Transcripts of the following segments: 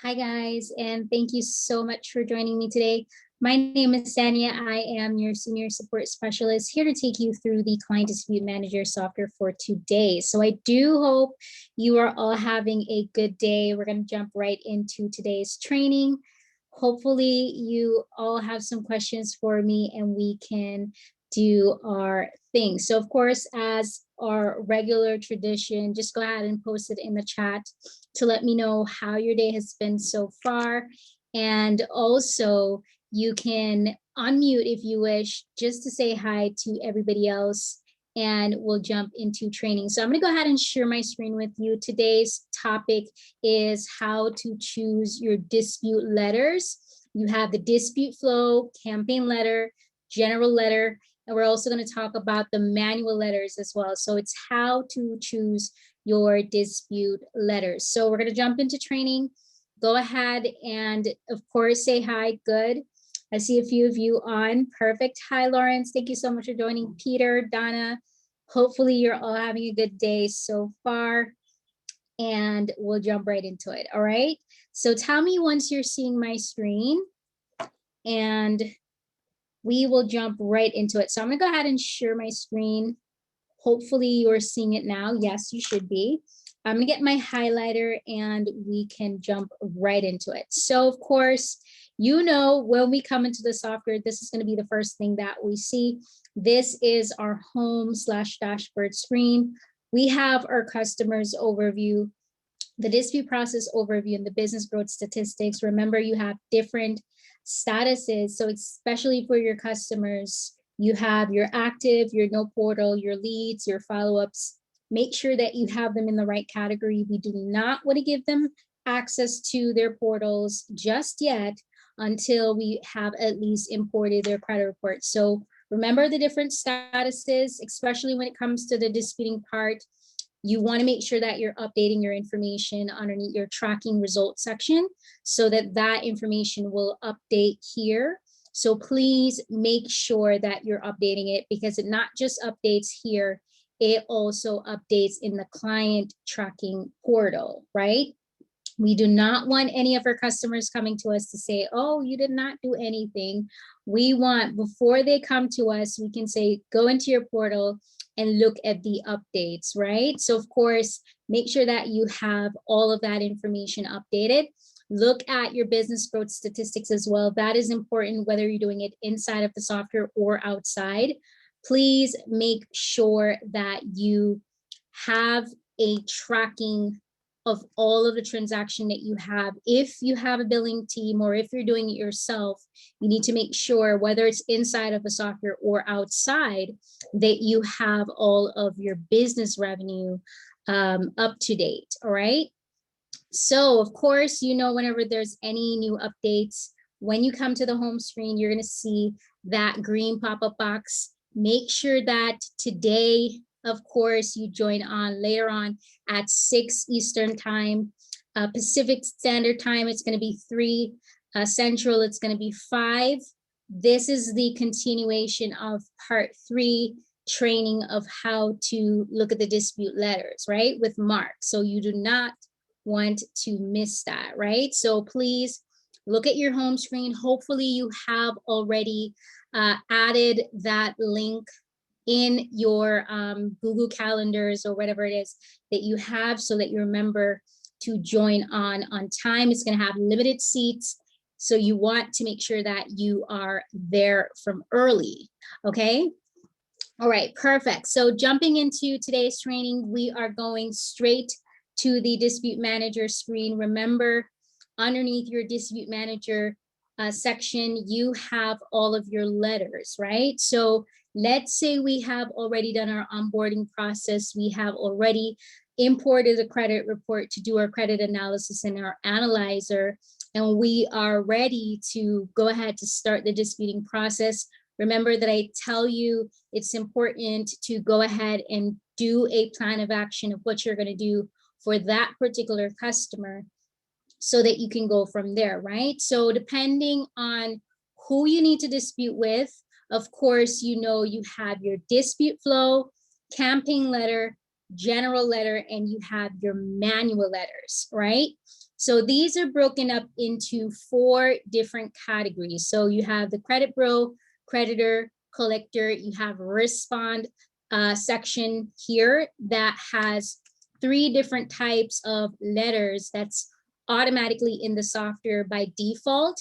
Hi, guys, and thank you so much for joining me today. My name is Sanya. I am your Senior Support Specialist here to take you through the Client Dispute Manager software for today. So I do hope you are all having a good day. We're going to jump right into today's training. Hopefully you all have some questions for me and we can do our thing. So of course, as our regular tradition, just go ahead and post it in the chat to let me know how your day has been so far. And also you can unmute if you wish, just to say hi to everybody else, and we'll jump into training. So I'm going to go ahead and share my screen with you. Today's topic is how to choose your dispute letters. You have the dispute flow, campaign letter, general letter, and we're also going to talk about the manual letters as well. So it's how to choose your dispute letters. So we're going to jump into training. Go ahead and, of course, say hi. Good. I see a few of you on. Perfect. Hi, Lawrence. Thank you so much for joining. Peter, Donna. Hopefully you're all having a good day so far, and we'll jump right into it. All right. So tell me once you're seeing my screen, and we will jump right into it. So I'm going to go ahead and share my screen. Hopefully you're seeing it now. Yes, you should be. I'm gonna get my highlighter and we can jump right into it. So of course, you know, when we come into the software, this is gonna be the first thing that we see. This is our home/dashboard screen. We have our customers overview, the dispute process overview, and the business growth statistics. Remember, you have different statuses. So especially for your customers, you have your active, your no portal, your leads, your follow-ups. Make sure that you have them in the right category. We do not want to give them access to their portals just yet until we have at least imported their credit report. So remember the different statuses, especially when it comes to the disputing part. You want to make sure that you're updating your information underneath your tracking results section so that that information will update here. So please make sure that you're updating it, because it not just updates here, it also updates in the client tracking portal, right? We do not want any of our customers coming to us to say, oh, you did not do anything. We want, before they come to us, we can say, go into your portal and look at the updates, right? So of course, make sure that you have all of that information updated. Look at your business growth statistics as well. That is important, whether you're doing it inside of the software or outside. Please make sure that you have a tracking of all of the transaction that you have. If you have a billing team or if you're doing it yourself, you need to make sure, whether it's inside of a software or outside, that you have all of your business revenue up to date. All right. So of course, you know, whenever there's any new updates, when you come to the home screen, you're going to see that green pop-up box. Make sure that today, of course, you join on later on at 6 Eastern time, Pacific Standard Time. It's going to be 3 Central. It's going to be 5. This is the continuation of part 3 training of how to look at the dispute letters, right, with Mark. So you do not want to miss that, right? So please look at your home screen. Hopefully you have already added that link in your Google calendars or whatever it is that you have, so that you remember to join on time. It's going to have limited seats, so you want to make sure that you are there from early. Okay. All right, perfect. So jumping into today's training, we are going straight to the dispute manager screen. Remember, underneath your dispute manager section, you have all of your letters, right? So let's say we have already done our onboarding process. We have already imported a credit report to do our credit analysis in our analyzer, and we are ready to go ahead to start the disputing process. Remember that I tell you it's important to go ahead and do a plan of action of what you're going to do for that particular customer, so that you can go from there, right? So depending on who you need to dispute with, of course, you know, you have your dispute flow, campaign letter, general letter, and you have your manual letters, right? So these are broken up into 4 different categories. So you have the credit bureau, creditor, collector, you have respond section here that has 3 different types of letters that's automatically in the software by default.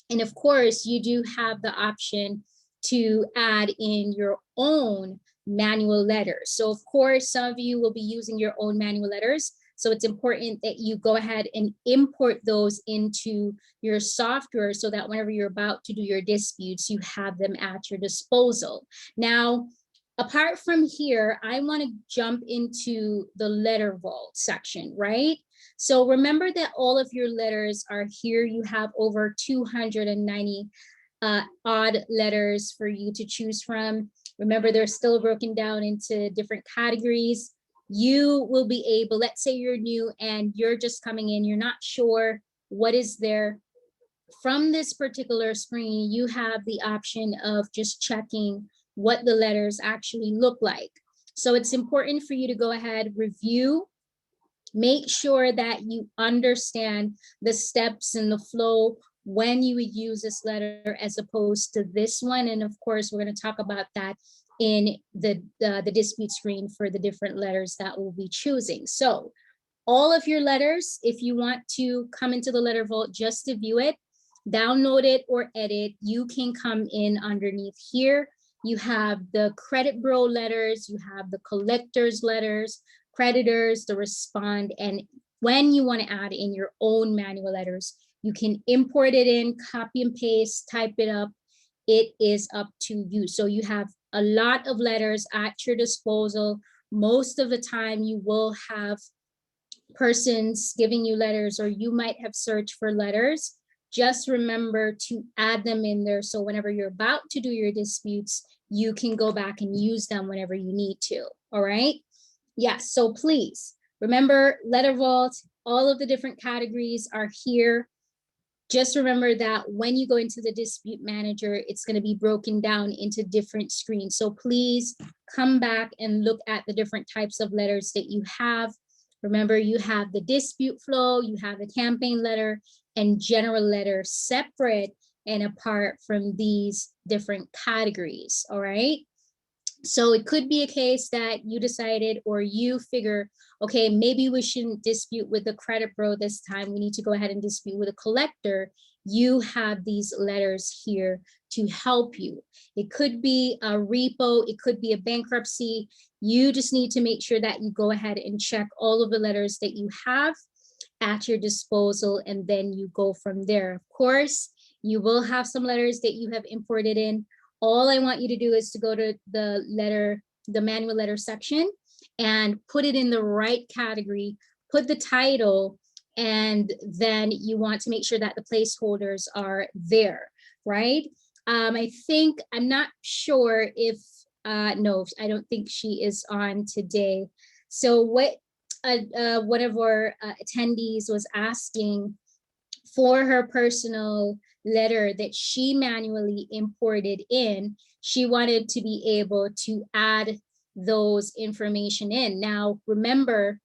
And of course, you do have the option to add in your own manual letters. So of course, some of you will be using your own manual letters. So it's important that you go ahead and import those into your software so that whenever you're about to do your disputes, you have them at your disposal. Now, apart from here, I want to jump into the letter vault section, right? So remember that all of your letters are here. You have over 290 odd letters for you to choose from. Remember, they're still broken down into different categories. You will be able, let's say you're new and you're just coming in, you're not sure what is there. From this particular screen, you have the option of just checking what the letters actually look like. So it's important for you to go ahead, review, make sure that you understand the steps and the flow when you would use this letter as opposed to this one. And of course, we're going to talk about that in the dispute screen for the different letters that we'll be choosing. So all of your letters, if you want to come into the letter vault just to view it, download it or edit, you can come in underneath here. You have the credit bureau letters, you have the collector's letters, creditors, the respond, and when you want to add in your own manual letters, you can import it in, copy and paste, type it up. It is up to you. So you have a lot of letters at your disposal. Most of the time you will have persons giving you letters, or you might have searched for letters. Just remember to add them in there. So whenever you're about to do your disputes, you can go back and use them whenever you need to. All right. Yes. So please remember letter vault, all of the different categories are here. Just remember that when you go into the dispute manager, it's going to be broken down into different screens. So please come back and look at the different types of letters that you have. Remember, you have the dispute flow, you have the campaign letter and general letter separate and apart from these different categories. All right. So it could be a case that you decided or you figure, okay, maybe we shouldn't dispute with the credit bureau this time. We need to go ahead and dispute with a collector. You have these letters here to help you. It could be a repo, it could be a bankruptcy. You just need to make sure that you go ahead and check all of the letters that you have at your disposal, and then you go from there. Of course, you will have some letters that you have imported in. All I want you to do is to go to the manual letter section and put it in the right category, put the title, and then you want to make sure that the placeholders are there, right? I think, I'm not sure if, no, I don't think she is on today. So what one of our attendees was asking for her personal letter that she manually imported in, she wanted to be able to add those information in. Now, remember,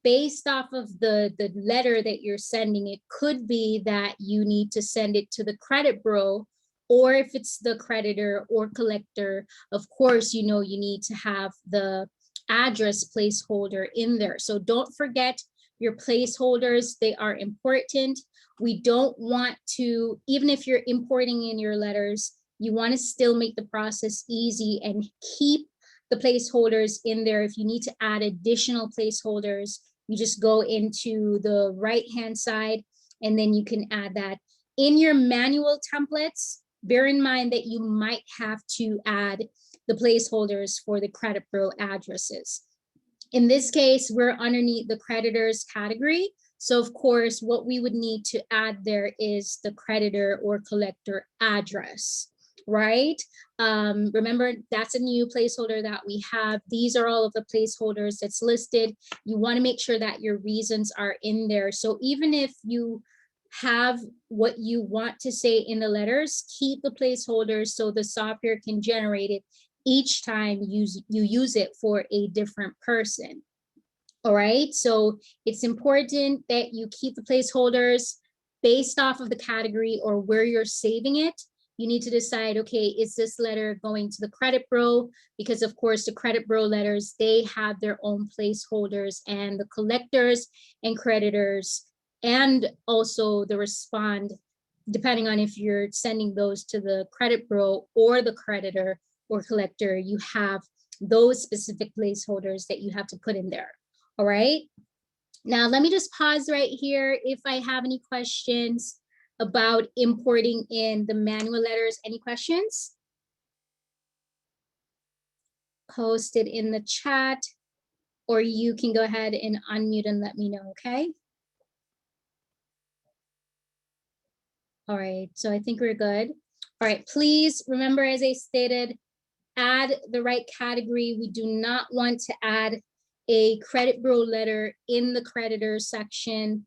based off of the letter that you're sending, it could be that you need to send it to the credit bureau, or if it's the creditor or collector, of course, you know, you need to have the address placeholder in there. So don't forget your placeholders, they are important. We don't want to, even if you're importing in your letters, you want to still make the process easy and keep the placeholders in there. If you need to add additional placeholders, you just go into the right-hand side and then you can add that. In your manual templates, bear in mind that you might have to add the placeholders for the credit bureau addresses. In this case, we're underneath the creditors category. So of course, what we would need to add there is the creditor or collector address, right? Remember, that's a new placeholder that we have. These are all of the placeholders that's listed. You want to make sure that your reasons are in there. So even if you have what you want to say in the letters, keep the placeholders so the software can generate it each time you use it for a different person. All right, so it's important that you keep the placeholders based off of the category or where you're saving it. You need to decide, okay, is this letter going to the credit bureau? Because of course the credit bureau letters, they have their own placeholders, and the collectors and creditors and also the respond, depending on if you're sending those to the credit bureau or the creditor or collector, you have those specific placeholders that you have to put in there. All right. Now, let me just pause right here if I have any questions about importing in the manual letters. Any questions? Post it in the chat, or you can go ahead and unmute and let me know, okay? All right, so I think we're good. All right, please remember, as I stated, add the right category. We do not want to add a credit bureau letter in the creditor section.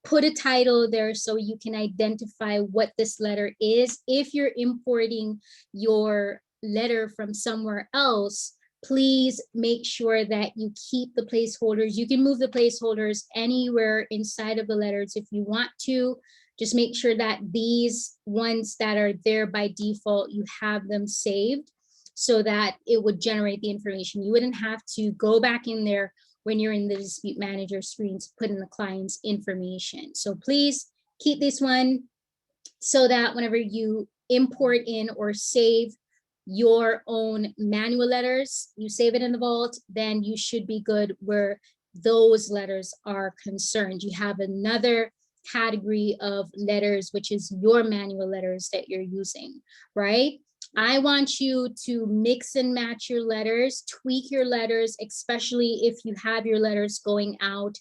Put a title there so you can identify what this letter is. If you're importing your letter from somewhere else, please make sure that you keep the placeholders. You can move the placeholders anywhere inside of the letters if you want to. Just make sure that these ones that are there by default, you have them saved so that it would generate the information. You wouldn't have to go back in there when you're in the dispute manager screen to put in the client's information. So please keep this one so that whenever you import in or save your own manual letters, you save it in the vault, then you should be good where those letters are concerned. You have another category of letters, which is your manual letters that you're using, right? I want you to mix and match your letters, tweak your letters, especially if you have your letters going out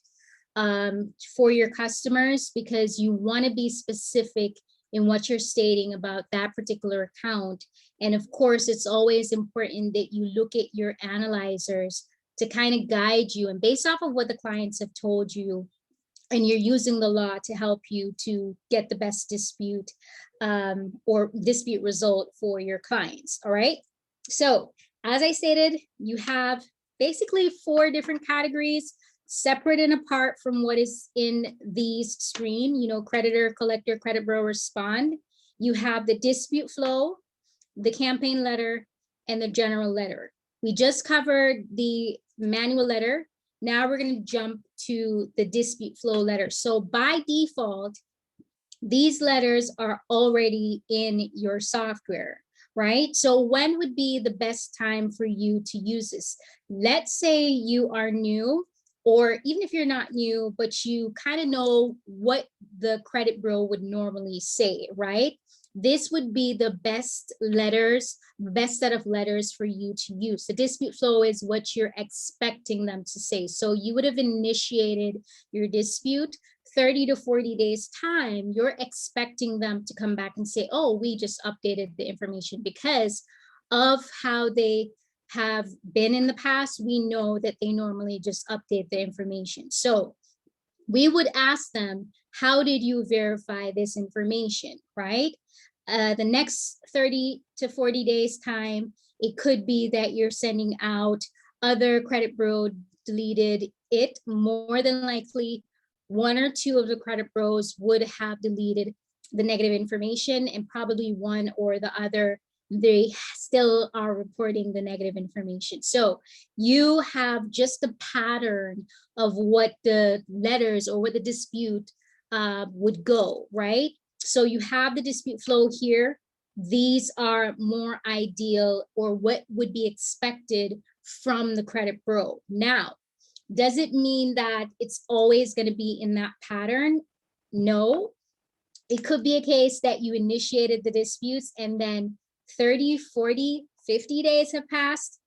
for your customers, because you want to be specific in what you're stating about that particular account. And of course, it's always important that you look at your analyzers to kind of guide you, and based off of what the clients have told you, and you're using the law to help you to get the best dispute or dispute result for your clients. All right. So as I stated, you have basically 4 different categories, separate and apart from what is in these screen, you know, creditor, collector, credit bureau, respond. You have the dispute flow, the campaign letter, and the general letter. We just covered the manual letter. Now we're going to jump to the dispute flow letter. So by default, these letters are already in your software, right? So when would be the best time for you to use this? Let's say you are new, or even if you're not new, but you kind of know what the credit bureau would normally say, right? This would be the best letters, best set of letters for you to use. The dispute flow is what you're expecting them to say. So you would have initiated your dispute 30 to 40 days time. You're expecting them to come back and say, oh, we just updated the information, because of how they have been in the past. We know that they normally just update the information. So we would ask them, how did you verify this information, right? The next 30 to 40 days time, it could be that you're sending out other credit bureau deleted it. More than likely, 1 or 2 of the credit bureaus would have deleted the negative information, and probably 1 or the other, they still are reporting the negative information. So you have just a pattern of what the letters or what the dispute would go, right? So you have the dispute flow here. These are more ideal, or what would be expected from the credit bureau. Now, does it mean that it's always going to be in that pattern? No. It could be a case that you initiated the disputes and then 30, 40, 50 days have passed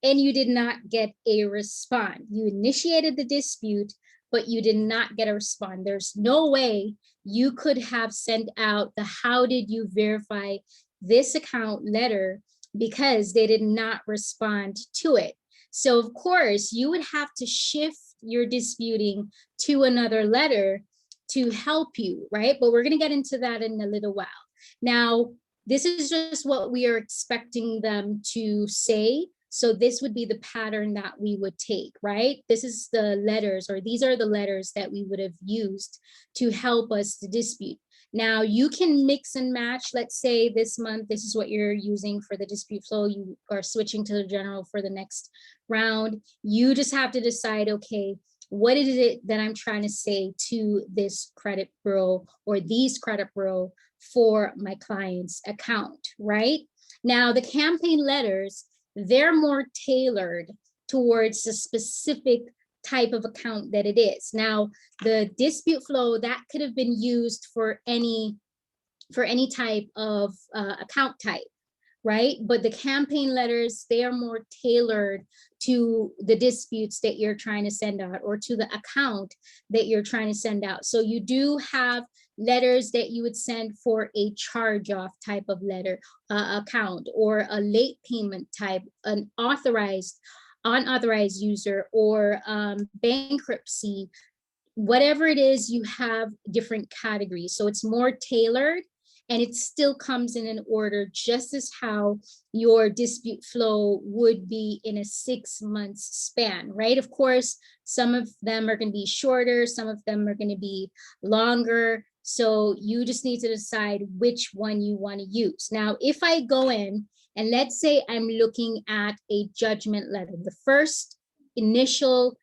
and you did not get a response. You initiated the dispute, but you did not get a response. There's no way you could have sent out the how did you verify this account letter, because they did not respond to it. So of course you would have to shift your disputing to another letter to help you, right? But we're going to get into that in a little while. Now, this is just what we are expecting them to say. So this would be the pattern that we would take, right? This is the letters, or these are the letters that we would have used to help us to dispute. Now you can mix and match. Let's say this month, this is what you're using for the dispute flow. You are switching to the general for the next round. You just have to decide, okay, what is it that I'm trying to say to this credit bureau or these credit bureau for my client's account, right? Now the campaign letters, they're more tailored towards the specific type of account that it is. Now, the dispute flow, that could have been used for any type of account type, right? But the campaign letters, they are more tailored to the disputes that you're trying to send out or to the account that you're trying to send out. So you do have letters that you would send for a charge-off type of letter account, or a late payment type, an unauthorized user, or bankruptcy. Whatever it is, you have different categories. So it's more tailored, and it still comes in an order, just as how your dispute flow would be in a 6 month span, right? Of course, some of them are going to be shorter, some of them are going to be longer. So you just need to decide which one you want to use. Now, if I go in and let's say I'm looking at a judgment letter, the first initial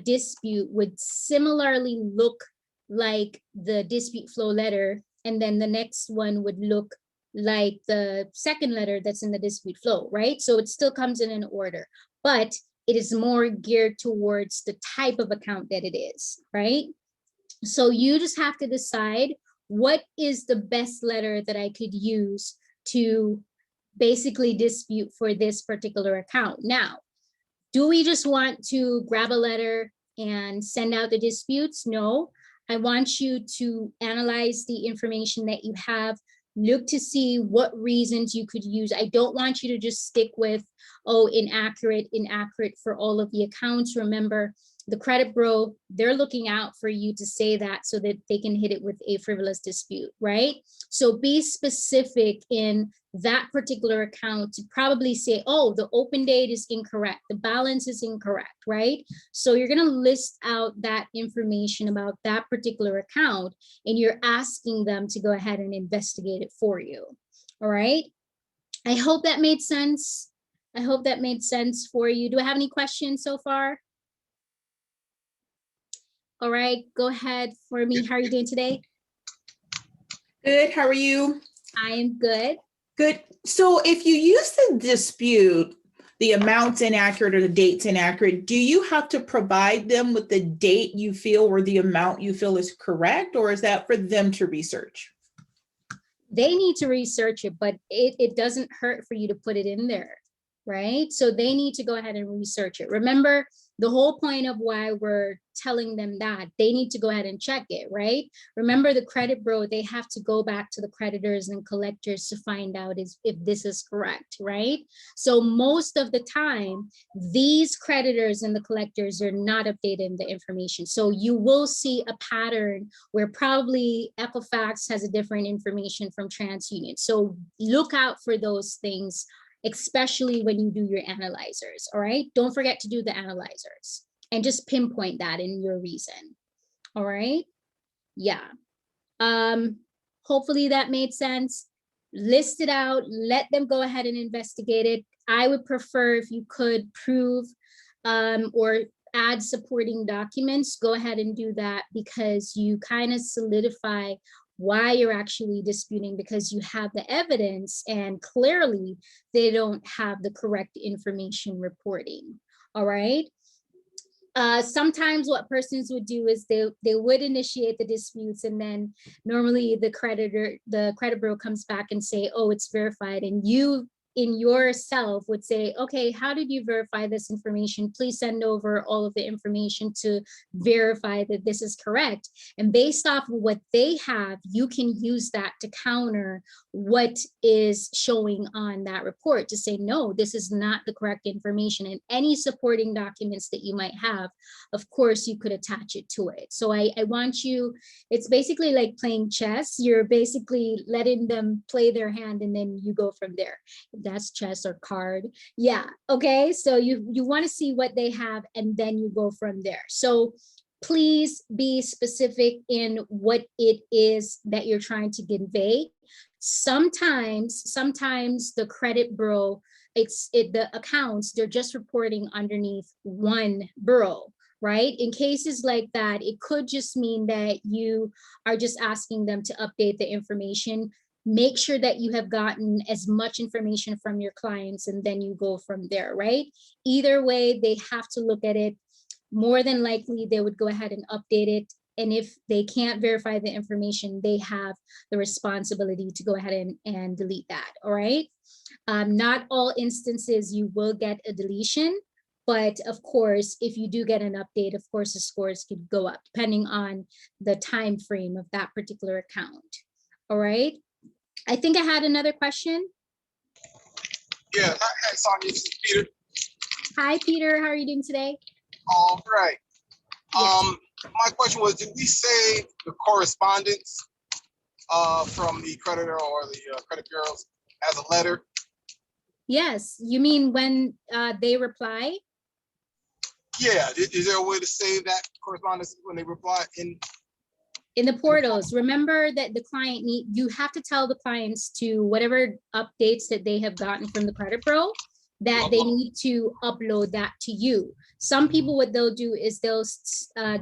dispute would similarly look like the dispute flow letter, and then the next one would look like the second letter that's in the dispute flow, right? So it still comes in an order, but it is more geared towards the type of account that it is, right? So you just have to decide, what is the best letter that I could use to basically dispute for this particular account. Now, do we just want to grab a letter and send out the disputes? No, I want you to analyze the information that you have, look to see what reasons you could use. I don't want you to just stick with, oh, inaccurate for all of the accounts. Remember, the credit bureau, they're looking out for you to say that so that they can hit it with a frivolous dispute, right? So be specific in that particular account to probably say, oh, the open date is incorrect, the balance is incorrect, right? So you're going to list out that information about that particular account, and you're asking them to go ahead and investigate it for you. All right. I hope that made sense. I hope that made sense for you. Do I have any questions so far? All right, go ahead for me. How are you doing today? Good. How are you? I am good. Good. So if you use the dispute, the amount's inaccurate or the date's inaccurate, do you have to provide them with the date you feel or the amount you feel is correct, or is that for them to research? They need to research it, but it doesn't hurt for you to put it in there, right? So they need to go ahead and research it. Remember, the whole point of why we're telling them that they need to go ahead and check it, right? Remember, the credit bureau, they have to go back to the creditors and collectors to find out if this is correct, right? So most of the time, these creditors and the collectors are not updating the information. So you will see a pattern where probably Equifax has a different information from TransUnion. So look out for those things, especially when you do your analyzers, all right? Don't forget to do the analyzers and just pinpoint that in your reason, all right? Yeah. Hopefully that made sense. List it out, let them go ahead and investigate it. I would prefer if you could prove or add supporting documents, go ahead and do that, because you kind of solidify why you're actually disputing, because you have the evidence and clearly they don't have the correct information reporting. All right. Sometimes what persons would do is they would initiate the disputes, and then normally the credit bureau comes back and say, oh, it's verified, and you in yourself would say, okay, how did you verify this information? Please send over all of the information to verify that this is correct. And based off of what they have, you can use that to counter what is showing on that report to say, no, this is not the correct information. And any supporting documents that you might have, of course, you could attach it to it. So I want you, it's basically like playing chess. You're basically letting them play their hand, and then you go from there. that's chess or card. Yeah. Okay. So you want to see what they have, and then you go from there. So please be specific in what it is that you're trying to convey. Sometimes the credit bureau, the accounts, they're just reporting underneath one bureau, right? In cases like that, it could just mean that you are just asking them to update the information. Make sure that you have gotten as much information from your clients, and then you go from there, right? Either way, they have to look at it. More than likely, they would go ahead and update it. And if they can't verify the information, they have the responsibility to go ahead and delete that, all right? Not all instances you will get a deletion, but of course, if you do get an update, of course, the scores could go up depending on the time frame of that particular account, all right? I think I had another question. Yeah, hi, Sonia, this is Peter. Hi, Peter. How are you doing today? All right. Yes. My question was, did we save the correspondence from the creditor or the credit bureaus as a letter? Yes. You mean when they reply? Yeah. Is there a way to save that correspondence when they reply In the portals? Remember that the client you have to tell the clients to whatever updates that they have gotten from the credit bureau, that they need to upload that to you. Some people, what they'll do is they'll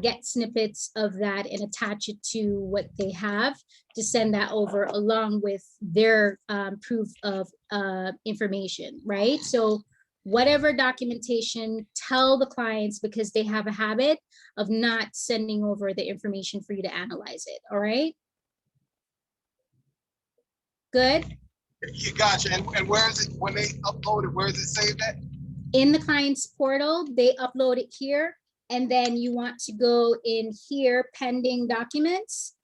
get snippets of that and attach it to what they have to send that over along with their proof of information, right? So whatever documentation, tell the clients, because they have a habit of not sending over the information for you to analyze it, all right? Good. You gotcha. And where is it when they upload it? Where is it saved at? In the client's portal, they upload it here, and then you want to go in here, pending documents,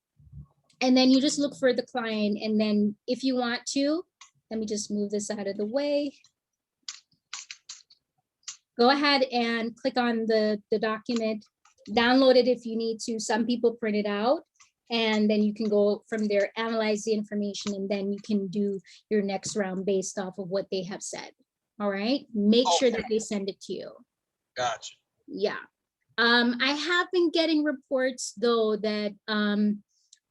and then you just look for the client, and then if you want to, let me just move this out of the way. Go ahead and click on the document, download it if you need to. Some people print it out, and then you can go from there, analyze the information, and then you can do your next round based off of what they have said. All right, make sure that they send it to you. Gotcha. Yeah. I have been getting reports though that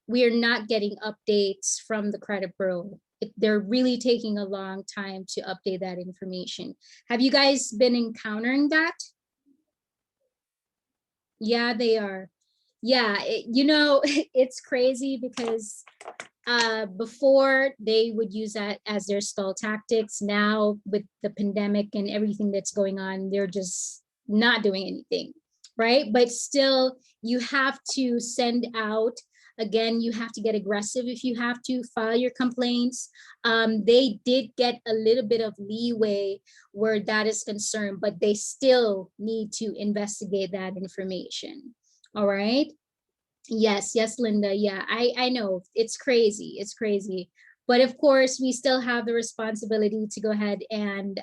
we are not getting updates from the credit bureau. They're really taking a long time to update that information. Have you guys been encountering that? Yeah, they are. Yeah, you know, it's crazy because before they would use that as their stall tactics. Now with the pandemic and everything that's going on, they're just not doing anything, right? But still, you have to send out. Again, you have to get aggressive if you have to file your complaints. They did get a little bit of leeway where that is concerned, but they still need to investigate that information. All right. Yes, yes, Linda. Yeah, I know it's crazy. It's crazy. But of course, we still have the responsibility to go ahead and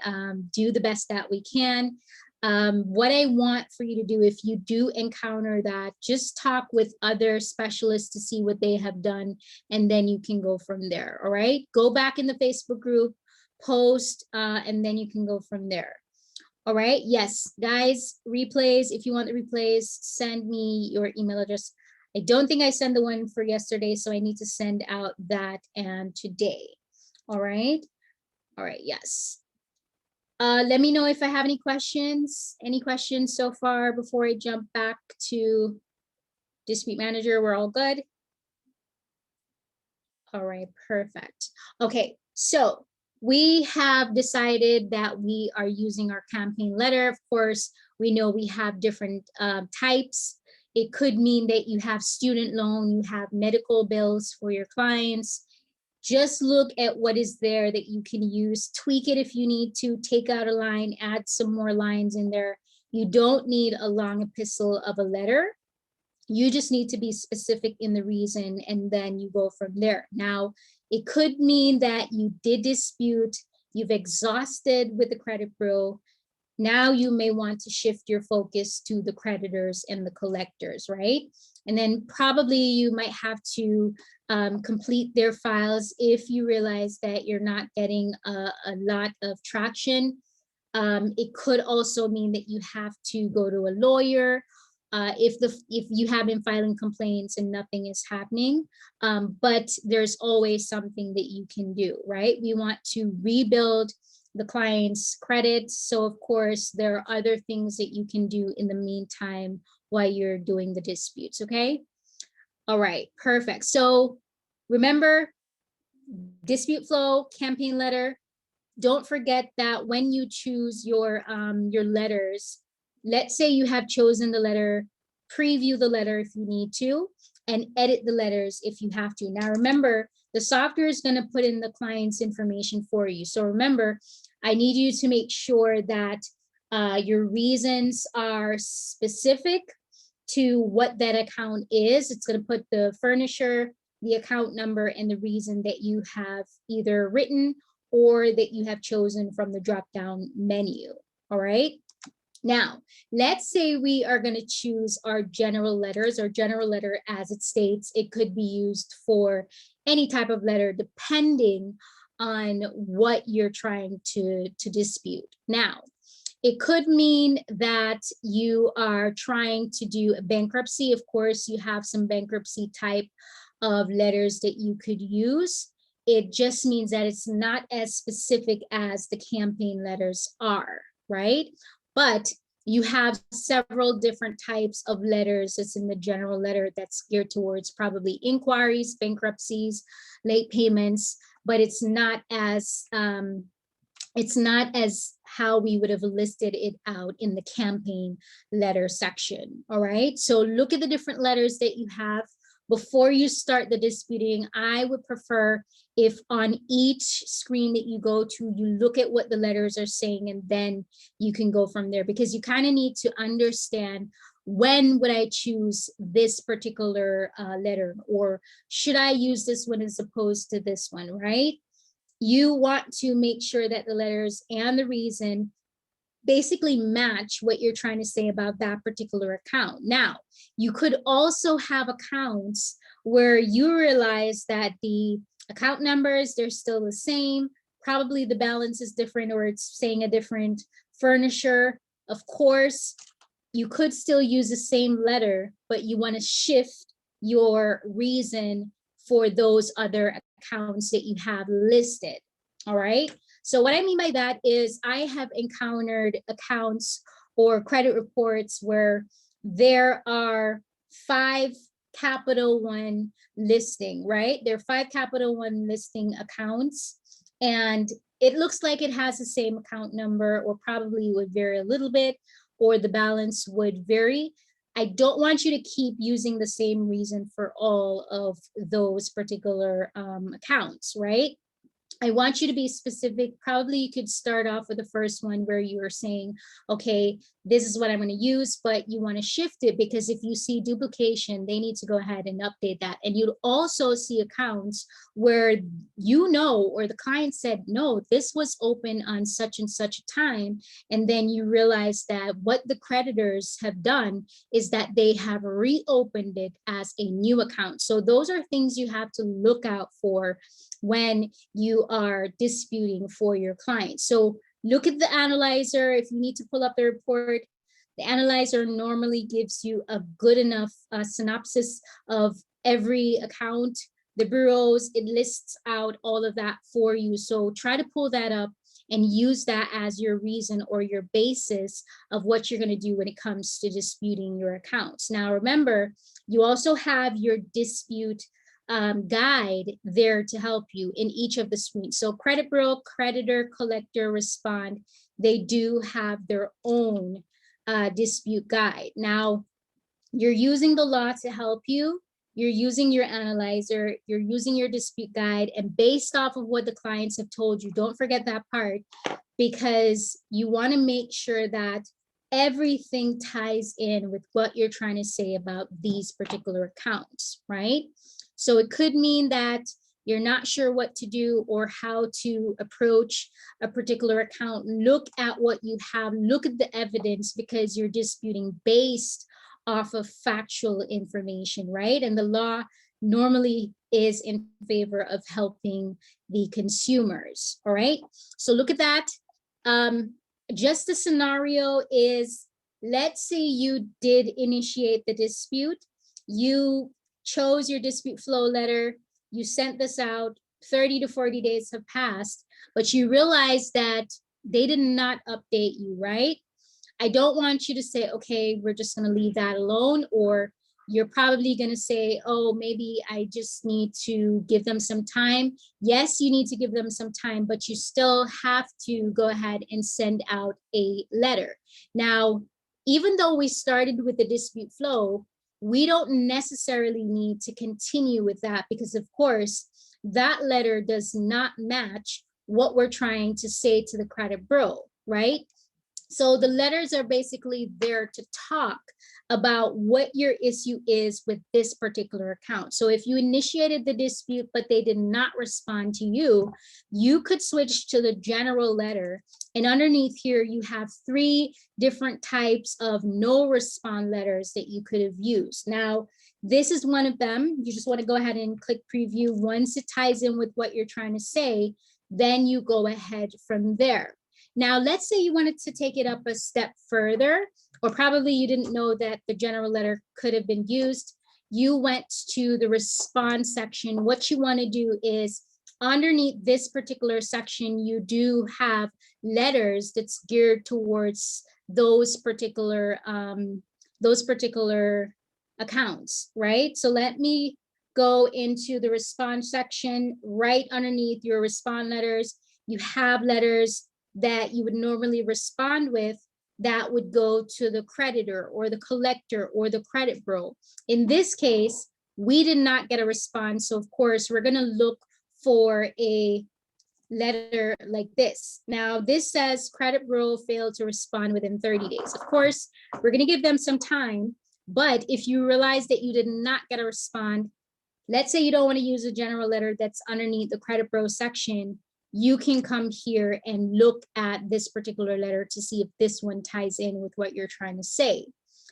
do the best that we can. What I want for you to do, if you do encounter that, just talk with other specialists to see what they have done, and then you can go from there. All right, go back in the Facebook group, post, and then you can go from there. All right, yes, guys, replays. If you want the replays, send me your email address. I don't think I sent the one for yesterday, so I need to send out that and today. All right, yes. Let me know if I have any questions. Any questions so far before I jump back to dispute manager? We're all good. All right, perfect. Okay, so we have decided that we are using our campaign letter. Of course, we know we have different types. It could mean that you have student loan, you have medical bills for your clients. Just look at what is there that you can use, tweak it if you need to, take out a line, add some more lines in there. You don't need a long epistle of a letter. You just need to be specific in the reason, and then you go from there. Now, it could mean that you did dispute, you've exhausted with the credit bureau, Now you may want to shift your focus to the creditors and the collectors, right? And then probably you might have to complete their files if you realize that you're not getting a lot of traction. It could also mean that you have to go to a lawyer if you have been filing complaints and nothing is happening. But there's always something that you can do, right? We want to rebuild the client's credit. So of course, there are other things that you can do in the meantime while you're doing the disputes, okay? All right, perfect. So remember, dispute flow, campaign letter. Don't forget that when you choose your letters, let's say you have chosen the letter, preview the letter if you need to, and edit the letters if you have to. Now remember, the software is going to put in the client's information for you. So remember, I need you to make sure that your reasons are specific to what that account is. It's going to put the furnisher, the account number, and the reason that you have either written or that you have chosen from the drop-down menu. All right. Now, let's say we are going to choose our general letters. Our general letter, as it states, it could be used for any type of letter depending on what you're trying to dispute. Now, it could mean that you are trying to do a bankruptcy. Of course, you have some bankruptcy type of letters that you could use. It just means that it's not as specific as the campaign letters are, right? But you have several different types of letters that's in the general letter that's geared towards probably inquiries, bankruptcies, late payments, but it's not as how we would have listed it out in the campaign letter section. All right, so look at the different letters that you have. Before you start the disputing, I would prefer if on each screen that you go to, you look at what the letters are saying, and then you can go from there, because you kind of need to understand, when would I choose this particular letter, or should I use this one as opposed to this one, right? You want to make sure that the letters and the reason basically match what you're trying to say about that particular account. Now, you could also have accounts where you realize that the account numbers, they're still the same. Probably the balance is different, or it's saying a different furniture. Of course, you could still use the same letter, but you want to shift your reason for those other accounts that you have listed. All right. So what I mean by that is I have encountered accounts or credit reports where there are 5 Capital One listing, right? There are 5 Capital One listing accounts, and it looks like it has the same account number, or probably would vary a little bit, or the balance would vary. I don't want you to keep using the same reason for all of those particular accounts, right? I want you to be specific. Probably you could start off with the first one where you are saying, okay, this is what I'm going to use, but you want to shift it, because if you see duplication, they need to go ahead and update that. And you'll also see accounts where or the client said, no, this was open on such and such a time. And then you realize that what the creditors have done is that they have reopened it as a new account. So those are things you have to look out for when you are disputing for your client. So look at the analyzer. If you need to pull up the report, the analyzer normally gives you a good enough synopsis of every account, the bureaus. It lists out all of that for you. So try to pull that up and use that as your reason or your basis of what you're going to do when it comes to disputing your accounts. Now, remember, you also have your dispute guide there to help you in each of the screens. So credit bureau, creditor, collector, respond, they do have their own dispute guide. Now, you're using the law to help you. You're using your analyzer, you're using your dispute guide, and based off of what the clients have told you, don't forget that part, because you want to make sure that everything ties in with what you're trying to say about these particular accounts, right? So it could mean that you're not sure what to do or how to approach a particular account, look at what you have, look at the evidence, because you're disputing based off of factual information, right? And the law normally is in favor of helping the consumers, all right? So look at that. Just the scenario is, let's say you did initiate the dispute, you chose your dispute flow letter, you sent this out, 30 to 40 days have passed, but you realize that they did not update you, right? I don't want you to say, okay, we're just going to leave that alone, or you're probably going to say, oh, maybe I just need to give them some time. Yes, you need to give them some time, but you still have to go ahead and send out a letter. Now, even though we started with the dispute flow, we don't necessarily need to continue with that, because of course, that letter does not match what we're trying to say to the credit bureau, right? So the letters are basically there to talk about what your issue is with this particular account. So if you initiated the dispute, but they did not respond to you, you could switch to the general letter. And underneath here, you have 3 different types of no respond letters that you could have used. Now, this is one of them. You just want to go ahead and click preview. Once it ties in with what you're trying to say, then you go ahead from there. Now, let's say you wanted to take it up a step further, or probably you didn't know that the general letter could have been used. You went to the response section. What you want to do is, underneath this particular section, you do have letters that's geared towards those particular accounts, right? So let me go into the response section. Right underneath your respond letters, you have letters that you would normally respond with that would go to the creditor or the collector or the credit bureau. In this case, we did not get a response. So of course, we're going to look for a letter like this. Now, this says credit bureau failed to respond within 30 days. Of course, we're going to give them some time. But if you realize that you did not get a response, let's say you don't want to use a general letter that's underneath the credit bureau section, you can come here and look at this particular letter to see if this one ties in with what you're trying to say.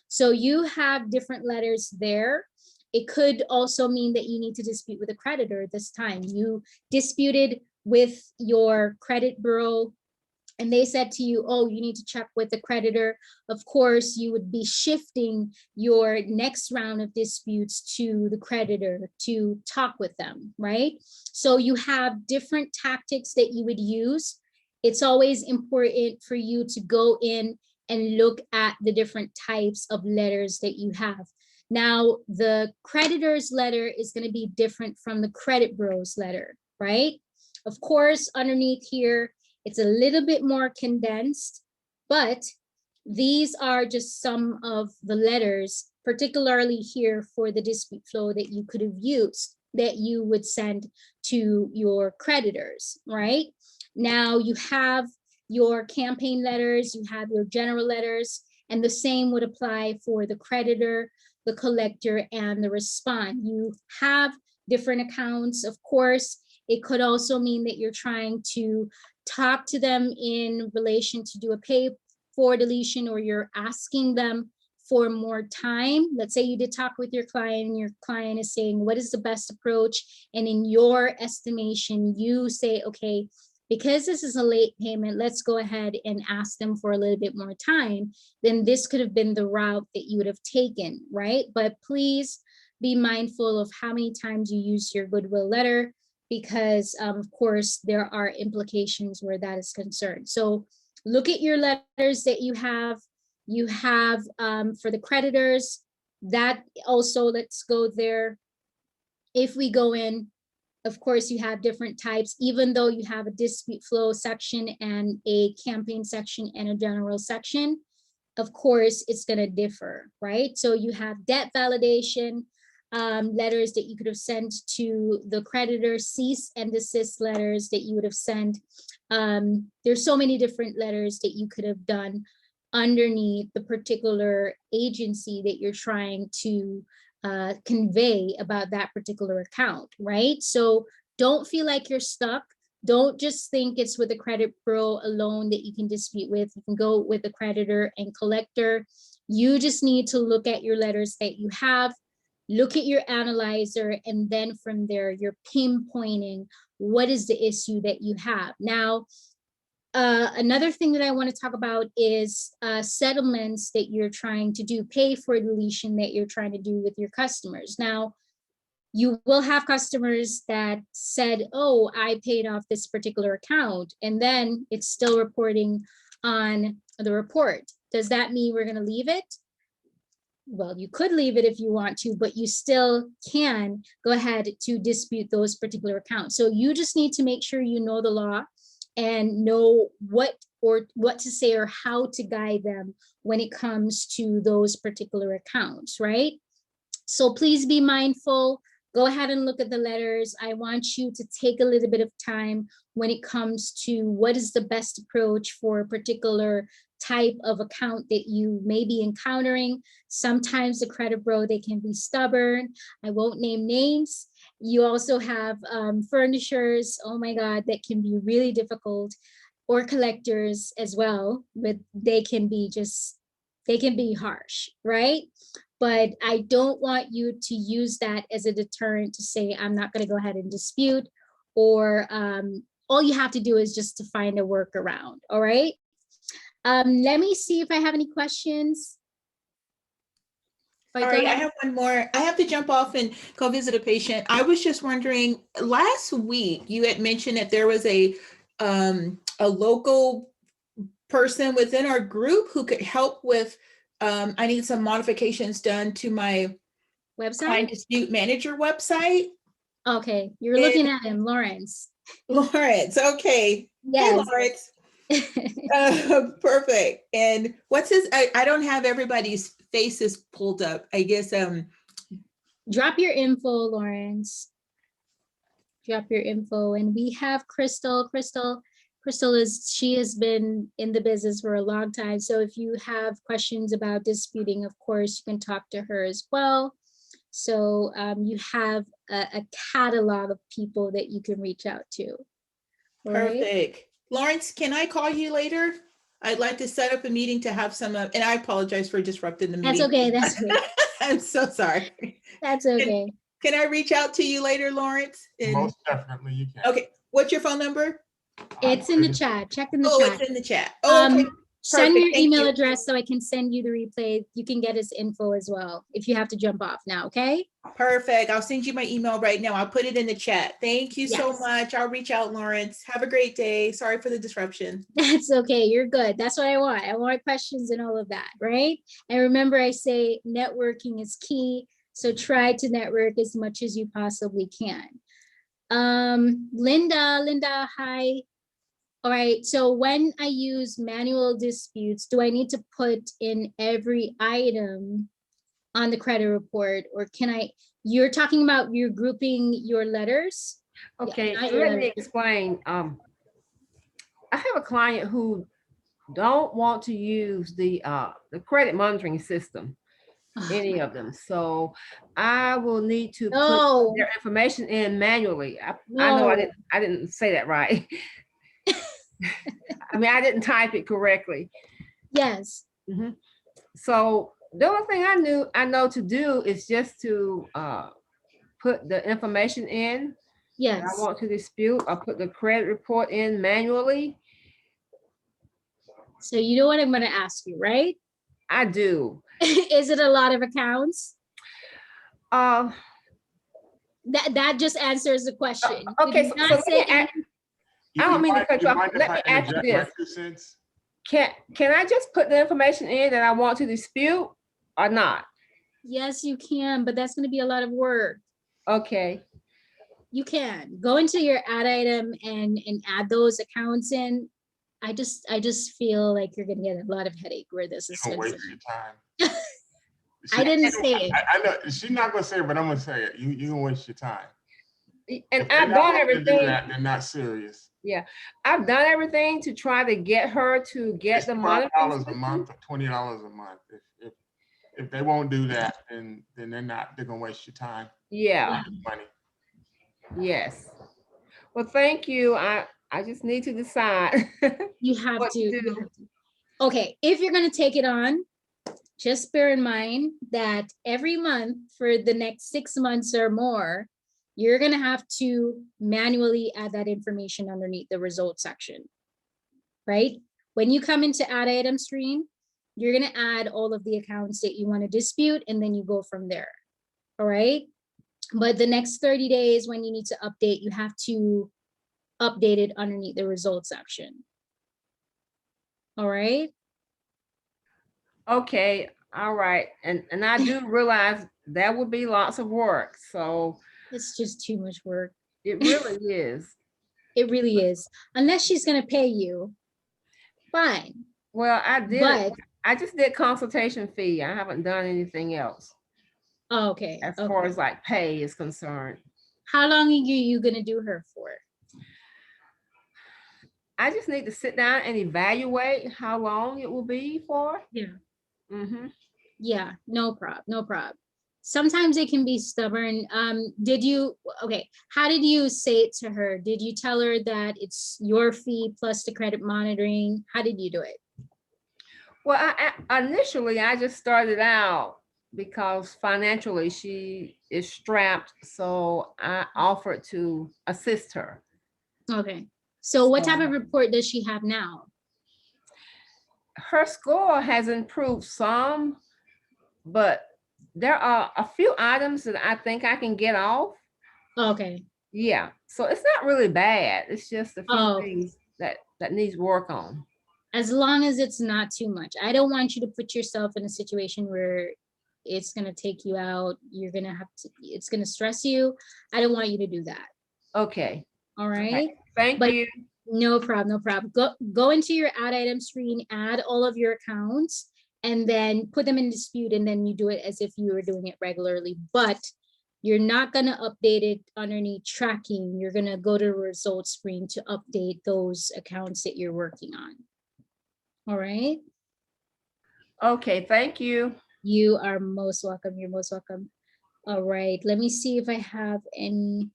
So you have different letters there. It could also mean that you need to dispute with a creditor this time. You disputed with your credit bureau and they said to you, oh, you need to check with the creditor. Of course, you would be shifting your next round of disputes to the creditor to talk with them, right? So you have different tactics that you would use. It's always important for you to go in and look at the different types of letters that you have. Now, the creditor's letter is going to be different from the credit bureau's letter, right? Of course, underneath here, it's a little bit more condensed, but these are just some of the letters, particularly here for the dispute flow that you could have used, that you would send to your creditors, right? Now you have your campaign letters, you have your general letters, and the same would apply for the creditor, the collector, and the respond. You have different accounts, of course. It could also mean that you're trying to talk to them in relation to do a pay for deletion, or you're asking them for more time. Let's say you did talk with your client and your client is saying, what is the best approach? And in your estimation, you say, okay, because this is a late payment, let's go ahead and ask them for a little bit more time. Then this could have been the route that you would have taken, right? But please be mindful of how many times you use your goodwill letter, because of course, there are implications where that is concerned. So look at your letters that you have. You have for the creditors, that also, let's go there. If we go in, of course, you have different types, even though you have a dispute flow section and a campaign section and a general section, of course, it's going to differ, right? So you have debt validation, letters that you could have sent to the creditor, cease and desist letters that you would have sent. There's so many different letters that you could have done underneath the particular agency that you're trying to convey about that particular account, right? So don't feel like you're stuck. Don't just think it's with the credit bureau alone that you can dispute with. You can go with the creditor and collector. You just need to look at your letters that you have, look at your analyzer, and then from there, you're pinpointing what is the issue that you have. Now, another thing that I want to talk about is settlements that you're trying to do, pay for deletion that you're trying to do with your customers. Now, you will have customers that said, oh, I paid off this particular account, and then it's still reporting on the report. Does that mean we're going to leave it? Well, you could leave it if you want to, but you still can go ahead to dispute those particular accounts. So you just need to make sure you know the law and know what to say or how to guide them when it comes to those particular accounts, right? So please be mindful. Go ahead and look at the letters. I want you to take a little bit of time when it comes to what is the best approach for a particular type of account that you may be encountering. Sometimes the credit bureau, they can be stubborn. I won't name names. You also have furnishers, oh my God, that can be really difficult, or collectors as well, but they can be harsh, right? But I don't want you to use that as a deterrent to say, I'm not going to go ahead and dispute, or all you have to do is just to find a workaround. All right. Let me see if I have any questions. All right, I have one more. I have to jump off and go visit a patient. I was just wondering, last week you had mentioned that there was a local person within our group who could help with, I need some modifications done to my client Website? dispute manager website. Okay, you're looking at him, Lawrence. Lawrence, okay. Yes. Hey, Lawrence. Perfect. And what's his, I don't have everybody's faces pulled up. I guess Drop your info, Lawrence. Drop your info. And we have Crystal. Crystal she has been in the business for a long time. So if you have questions about disputing, of course, you can talk to her as well. So you have a catalog of people that you can reach out to. Perfect. Right? Lawrence, can I call you later? I'd like to set up a meeting to have some, and I apologize for disrupting the meeting. That's okay. That's okay. I'm so sorry. That's okay. Can I reach out to you later, Lawrence? Most definitely you can. Okay. What's your phone number? It's in the chat. Check in the chat. Oh, it's in the chat. Oh, okay. Send me your email address so I can send you the replay. You can get his info as well if you have to jump off now, okay? Perfect. I'll send you my email right now. I'll put it in the chat. Thank you so much. I'll reach out, Lawrence. Have a great day. Sorry for the disruption. That's okay. You're good. That's what I want. I want questions and all of that, right? And remember, I say networking is key. So try to network as much as you possibly can. Linda, hi. All right, so when I use manual disputes, do I need to put in every item on the credit report, or can I, you're talking about you're grouping your letters? Okay, so let me explain. I have a client who don't want to use the credit monitoring system, any of them. So I will need to put their information in manually. I know I didn't say that right. I mean, I didn't type it correctly. Yes. Mm-hmm. So the only thing I know to do is just to put the information in. Yes. I want to dispute. I'll put the credit report in manually. So you know what I'm going to ask you, right? I do. Is it a lot of accounts? That just answers the question. Okay, so let me I don't mean to cut you off. Let me ask you this. Can I just put the information in that I want to dispute or not? Yes, you can, but that's going to be a lot of work. Okay. You can go into your add item and add those accounts in. I just feel like you're going to get a lot of headache where this is concerned. Waste your time. I didn't say it. I know she's not going to say it, but I'm going to say it. You don't waste your time. And I've done everything. They're not serious. Yeah, I've done everything to try to get her to get the money. $5 a month or $20 a month. If they won't do that, then they're gonna waste your time. Yeah. Money. Yes. Well, thank you. I just need to decide You have what to, to you do. have to. Okay, if you're gonna take it on, just bear in mind that every month for the next 6 months or more, you're gonna have to manually add that information underneath the results section, right? When you come into add item screen, you're gonna add all of the accounts that you wanna dispute, and then you go from there, all right? But the next 30 days, when you need to update, you have to update it underneath the results section. All right? Okay, all right. And I do realize that would be lots of work. So It's just too much work. it really is. It really is. Unless she's gonna pay you, fine. Well, I did it. But I just did consultation fee. I haven't done anything else okay, as far okay. as like pay is concerned. How long are you gonna do her for? I just need to sit down and evaluate how long it will be for. Yeah. Mm-hmm. Yeah, no prob, no prob. Sometimes it can be stubborn. Did you, okay, how did you say it to her? Did you tell her that it's your fee plus the credit monitoring? How did you do it? Well, initially I just started out because financially she is strapped, so I offered to assist her. Okay. So what type So- of report does she have now? Her score has improved some, but there are a few items that I think I can get off. Okay. Yeah, so it's not really bad. It's just a few Oh, things that needs work on. as long as it's not too much. I don't want you to put yourself in a situation where it's gonna take you out. You're gonna have to, it's gonna stress you. I don't want you to do that. Okay. All All right. right. Thank But you. no problem, no problem. Go into your add item screen, add all of your accounts, and then put them in dispute, and then you do it as if you were doing it regularly. But you're not gonna update it underneath tracking. You're gonna go to the results screen to update those accounts that you're working on. All right. Okay, thank you. You are most welcome. You're most welcome. All right. Let me see if I have any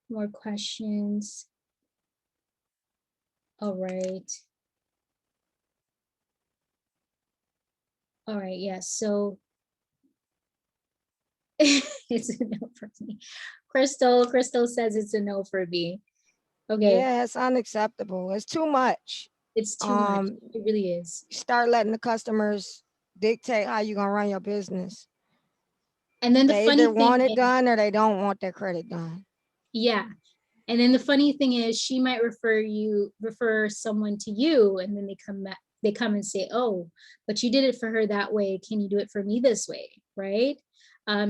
more questions. All right. All right. Yeah. So it's a no for me. Crystal says it's a no for me. Okay. Yeah, it's unacceptable. It's too much. It's too much. Um, It really is. Start letting the customers dictate how you're gonna run your business. And then the They funny either thing want it is, done or they don't want their credit done. yeah. And then the funny thing is she might refer someone to you, and then they come and say, oh, but you did it for her that way. Can you do it for me this way? Right?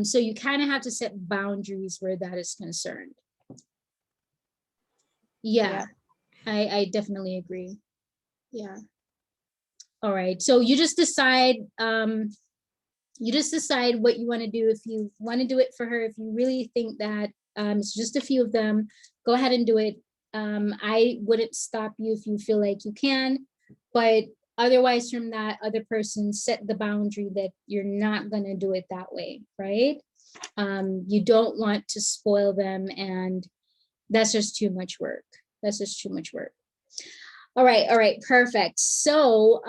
So you kind of have to set boundaries where that is concerned. Yeah, I definitely agree. Yeah. All right. So you just decide what you want to do. If you want to do it for her, if you really think that it's just a few of them, go ahead and do it. I wouldn't stop you if you feel like you can, but otherwise from that other person, set the boundary that you're not going to do it that way, right? You don't want to spoil them, and that's just too much work. That's just too much work. All right, perfect. So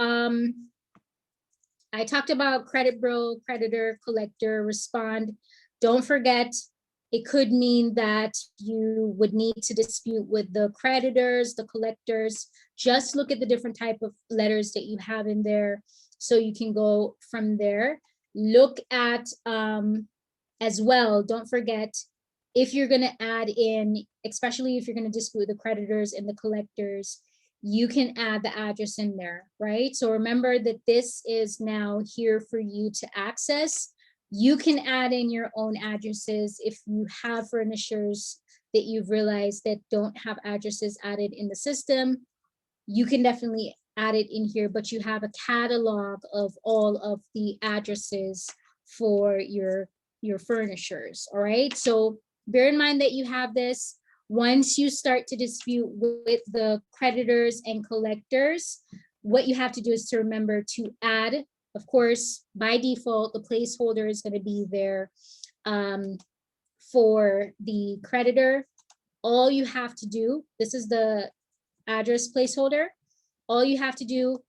I talked about credit bureau, creditor, collector, respond. Don't forget, it could mean that you would need to dispute with the creditors, the collectors. Just look at the different type of letters that you have in there, so you can go from there. Look at, as well, don't forget, if you're gonna add in, especially if you're gonna dispute the creditors and the collectors, you can add the address in there, right? So remember that this is now here for you to access. You can add in your own addresses if you have furnishers that you've realized that don't have addresses added in the system. You can definitely add it in here, but you have a catalog of all of the addresses for your furnishers, all right? So bear in mind that you have this. Once you start to dispute with the creditors and collectors, what you have to do is to remember to add, of course, by default, the placeholder is going to be there for the creditor, all you have to do, this is the address placeholder. All you have to do,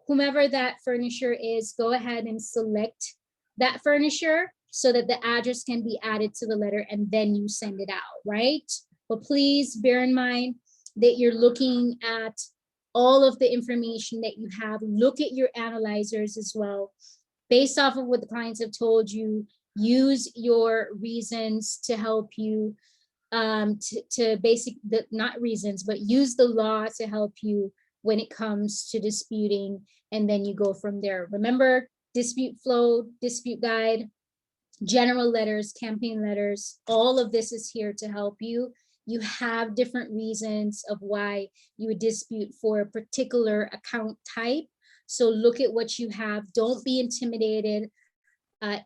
whomever that furnisher is, go ahead and select that furnisher so that the address can be added to the letter, and then you send it out, right? But please bear in mind that you're looking at all of the information that you have. Look at your analyzers as well. Based off of what the clients have told you, use your reasons to help you, not reasons, but use the law to help you when it comes to disputing, and then you go from there. Remember, dispute flow, dispute guide, general letters, campaign letters, all of this is here to help you. You have different reasons of why you would dispute for a particular account type. So look at what you have. Don't be intimidated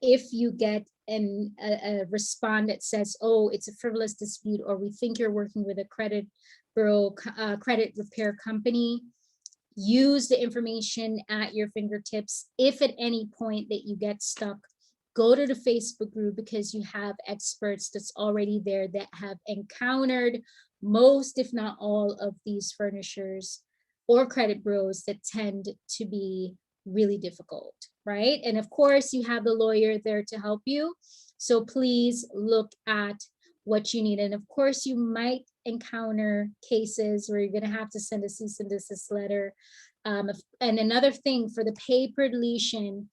if you get a response that says, oh, it's a frivolous dispute, or we think you're working with a credit bureau, credit repair company. Use the information at your fingertips. If at any point that you get stuck, go to the Facebook group, because you have experts that's already there that have encountered most, if not all, of these furnishers or credit bureaus that tend to be really difficult, right? And of course, you have the lawyer there to help you. So please look at what you need. And of course, you might encounter cases where you're going to have to send a cease and desist letter. And another thing for the paper deletion,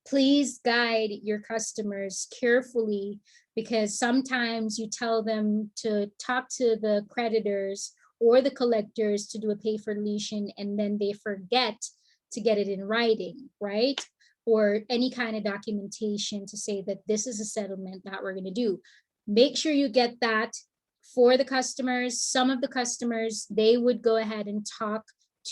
please guide your customers carefully, because sometimes you tell them to talk to the creditors or the collectors to do a pay for deletion, and then they forget to get it in writing, right? Or any kind of documentation to say that this is a settlement that we're going to do. Make sure you get that for the customers. Some of the customers, they would go ahead and talk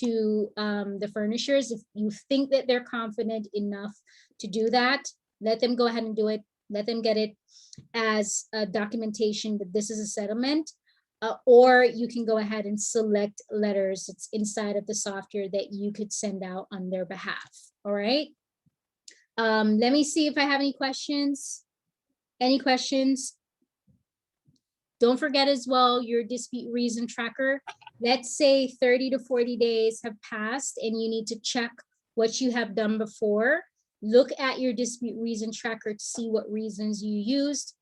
to the furnishers. If you think that they're confident enough to do that, let them go ahead and do it. Let them get it as a documentation that this is a settlement. Or you can go ahead and select letters that's inside of the software that you could send out on their behalf. All right. Let me see if I have any questions. Any questions? Don't forget as well your dispute reason tracker. Let's say 30 to 40 days have passed and you need to check what you have done before. Look at your dispute reason tracker to see what reasons you used.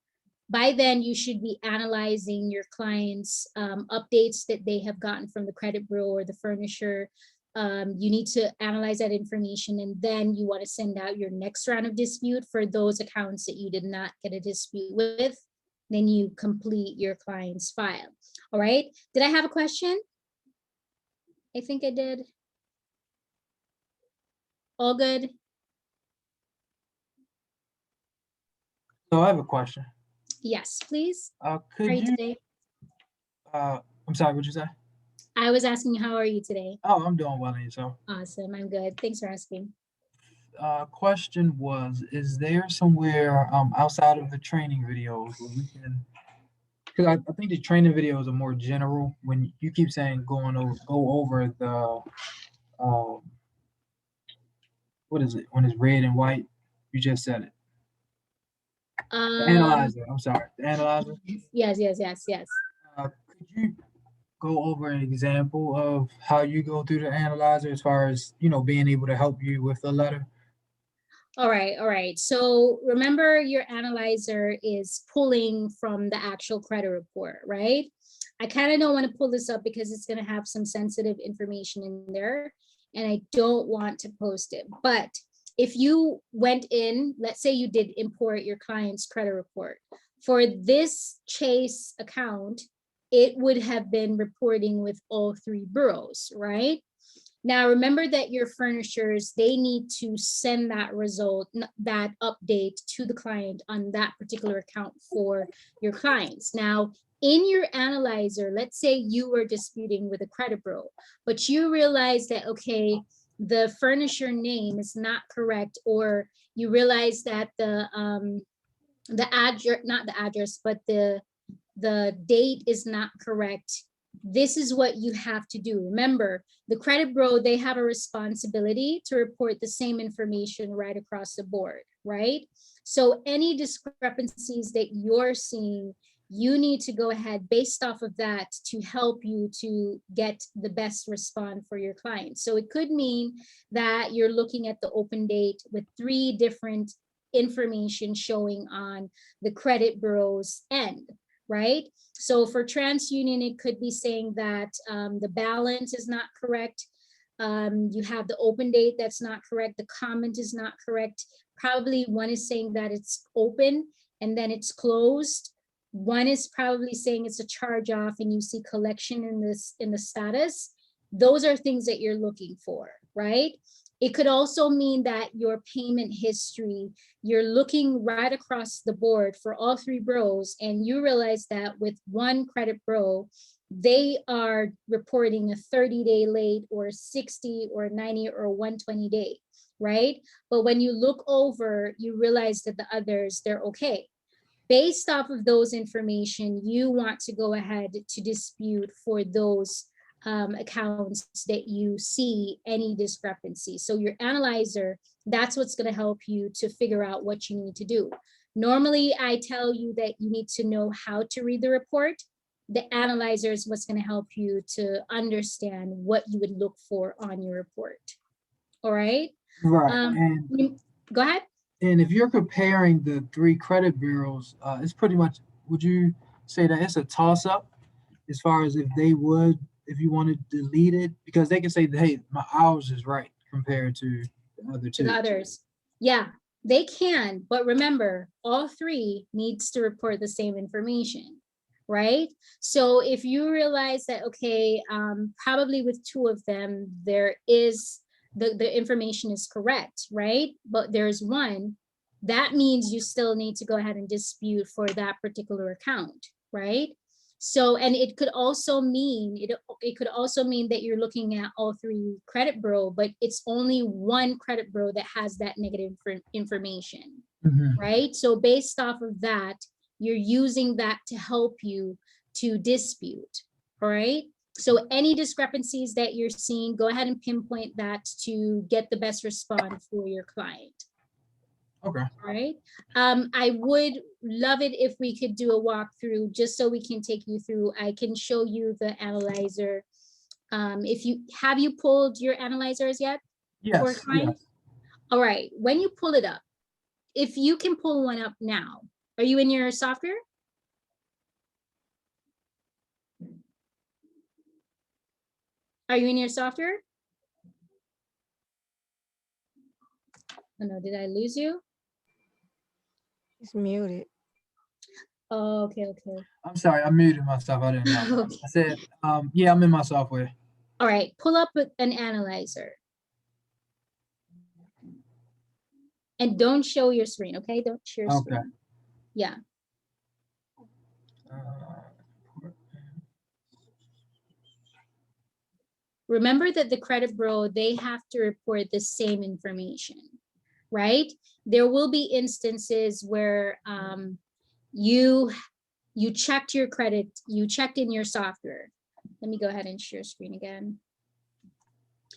By then, you should be analyzing your clients' updates that they have gotten from the credit bureau or the furnisher. You need to analyze that information, and then you want to send out your next round of dispute for those accounts that you did not get a dispute with. Then you complete your client's file. All right. Did I have a question? I think I did. All good? So I have a question. Yes, please. How Could are you you, today? I'm sorry, what'd you say? I was asking you, how are you today? Oh, I'm doing well, and yourself? Awesome. I'm good. Thanks for asking. Question was, is there somewhere outside of the training videos where we can, because I think the training videos are more general. When you keep saying go over the what is it, when it's red and white? You just said it. The analyzer. I'm sorry, the analyzer. Yes. Could you go over an example of how you go through the analyzer as far as, being able to help you with the letter? All right. So remember, your analyzer is pulling from the actual credit report, right? I kind of don't want to pull this up because it's going to have some sensitive information in there, and I don't want to post it. But if you went in, let's say you did import your client's credit report. For this Chase account, it would have been reporting with all three bureaus, right? Now, remember that your furnishers, they need to send that result, that update to the client on that particular account for your clients. Now, in your analyzer, let's say you were disputing with a credit bureau, but you realize that, okay, the furnisher name is not correct, or you realize that the address, not the address, but the date is not correct. This is what you have to do. Remember, the credit bureau, they have a responsibility to report the same information right across the board, right? So any discrepancies that you're seeing you need to go ahead based off of that to help you to get the best response for your client. So it could mean that you're looking at the open date with 3 different information showing on the credit bureau's end, right? So for TransUnion, it could be saying that the balance is not correct. You have the open date that's not correct. The comment is not correct. Probably one is saying that it's open and then it's closed. One is probably saying it's a charge off and you see collection in the status. Those are things that you're looking for, right? It could also mean that your payment history, you're looking right across the board for all 3 bureaus, and you realize that with one credit bureau, they are reporting a 30-day late or 60 or 90 or 120 day, right? But when you look over, you realize that the others, they're okay. Based off of those information, you want to go ahead to dispute for those accounts that you see any discrepancy. So your analyzer, that's what's going to help you to figure out what you need to do. Normally, I tell you that you need to know how to read the report. The analyzer is what's going to help you to understand what you would look for on your report. All right. Right. And Go ahead. And if you're comparing the 3 credit bureaus, it's pretty much, would you say that it's a toss up as far as if you want to delete it? Because they can say, hey, ours is right compared to the other 2. To the others. Yeah, they can. But remember, all 3 needs to report the same information, right? So if you realize that, okay, probably with 2 of them, there is the information is correct, right? But there's one, that means you still need to go ahead and dispute for that particular account, right? So, and it could also mean, it could also mean that you're looking at all 3 credit bureau, but it's only one credit bureau that has that negative information, right? So based off of that, you're using that to help you to dispute, all right? So any discrepancies that you're seeing, go ahead and pinpoint that to get the best response for your client. Okay. All right. I would love it if we could do a walkthrough just so we can take you through. I can show you the analyzer. If you have you pulled your analyzers yet? For Yes. client? Yes. All right. When you pull it up, if you can pull one up now, are you in your software? Are you in your software? Oh no, did I lose you? It's muted. Oh, okay. I'm sorry, I muted myself. I didn't know. Okay. I said, yeah, I'm in my software. All right, pull up an analyzer. And don't show your screen, okay? Don't share your screen. Okay. Yeah. Remember that the credit bureau, they have to report the same information, right? There will be instances where you checked your credit, you checked in your software. Let me go ahead and share screen again.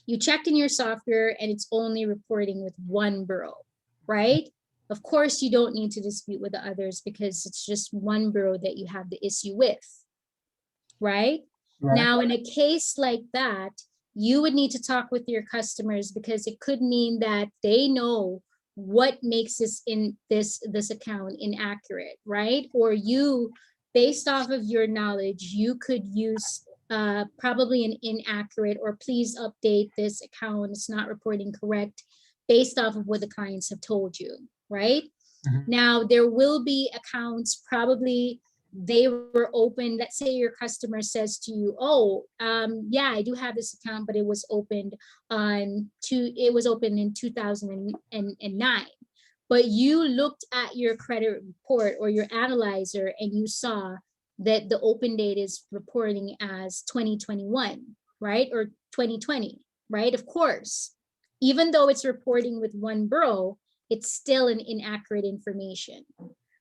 You checked in your software and it's only reporting with one bureau, right? Of course, you don't need to dispute with the others because it's just one bureau that you have the issue with, right? Now, in a case like that, you would need to talk with your customers because it could mean that they know what makes this account inaccurate, right? Or you, based off of your knowledge, you could use probably an inaccurate or please update this account, it's not reporting correct, based off of what the clients have told you, right? Now, there will be accounts probably they were open. Let's say your customer says to you, oh, yeah, I do have this account, but it was opened in 2009. But you looked at your credit report or your analyzer and you saw that the open date is reporting as 2021, right? Or 2020, right? Of course, even though it's reporting with one bureau, it's still an inaccurate information,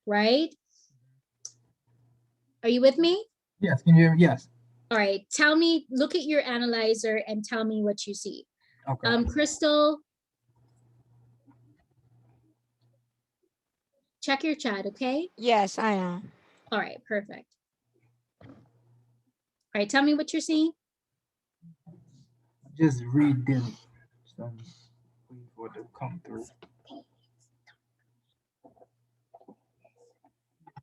right? Are you with me? Yes, can you hear me? Yes. All right, tell me, look at your analyzer and tell me what you see. Okay. Crystal, check your chat, okay? Yes, I am. All right, perfect. All right, tell me what you're seeing. Just redid it. So I'm waiting for it to come through.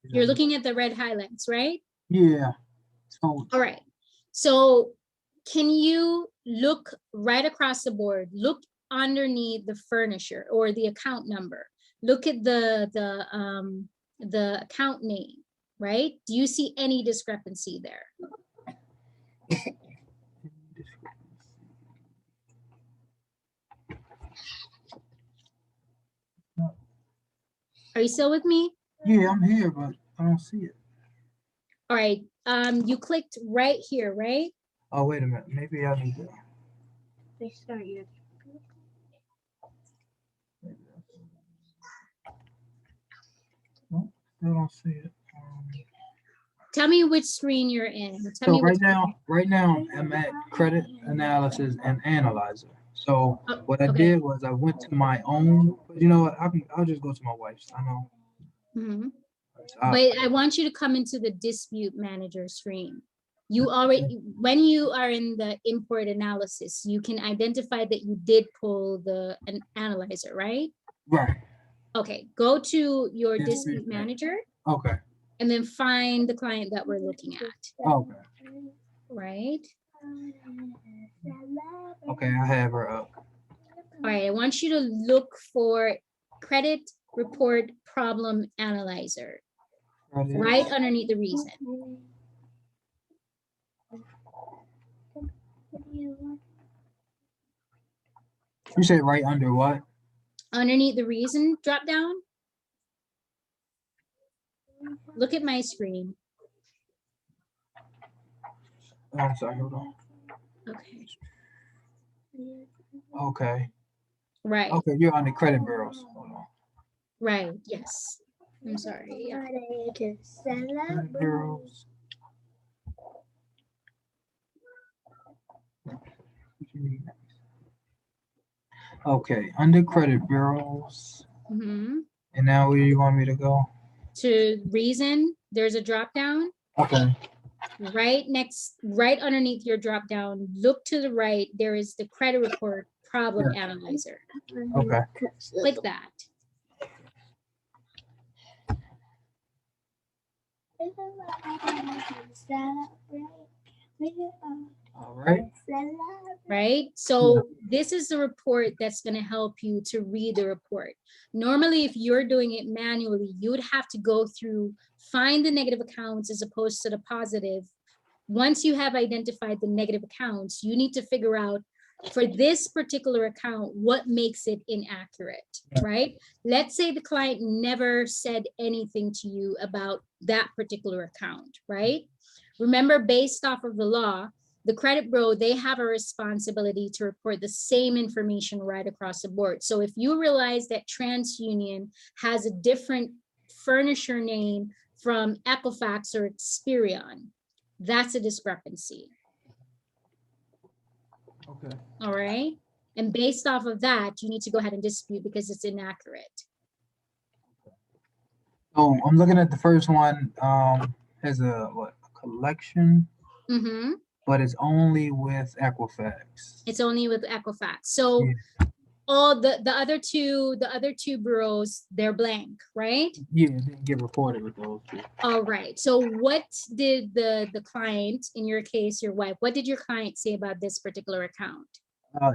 You're looking at the red highlights, right? Yeah. So All right. So can you look right across the board? Look underneath the furniture or the account number. Look at the account name, right? Do you see any discrepancy there? Are you still with me? yeah, I'm here, but I don't see it. All right. You clicked right here, right? Oh, wait a minute. Maybe I need to. Nope, still don't see it. Tell me which screen you're in. Tell So me which. right now, I'm at credit analysis and analyzer. So Oh, what I okay. did was I went to my own. But you know what? I'll just go to my wife's. I know. Mhm. I- But I want you to come into the dispute manager screen. You already, when you are in the import analysis, you can identify that you did pull an analyzer, right? right. Okay, go to your Dispute dispute manager Okay. and then find the client that we're looking at, Okay. right? Okay. I have her up. All right, I want you to look for credit report problem analyzer, Credit. right underneath the reason. You said right under what? Underneath the reason drop down. Look at my screen. Oh, I'm sorry. Hold on. Okay. Okay. Right, Okay. You're on the credit bureaus. Hold on. right, yes. I'm sorry. Yeah. Credit bureaus. What you need next? Okay. Under credit bureaus. Mhm. And now where you want me to go? To reason, there's a drop down Okay. right underneath your drop down. Look to the right. There is the credit report problem analyzer. Okay. Click that. All right. Right? So this is the report that's going to help you to read the report. Normally, if you're doing it manually, you would have to go through, find the negative accounts as opposed to the positive. Once you have identified the negative accounts, you need to figure out for this particular account, what makes it inaccurate, right? Let's say the client never said anything to you about that particular account, right? Remember, based off of the law, the credit bureau, they have a responsibility to report the same information right across the board. So if you realize that TransUnion has a different furniture name from Equifax or Experian, that's a discrepancy. Okay. All right. And based off of that, you need to go ahead and dispute because it's inaccurate. So I'm looking at the first one. Has a collection, Mm-hmm. but it's only with Equifax. It's only with Equifax. So all the other two bureaus, they're blank, right? Yeah, it didn't get reported with those two. All right. So what did the client, in your case, your wife, what did your client say about this particular account?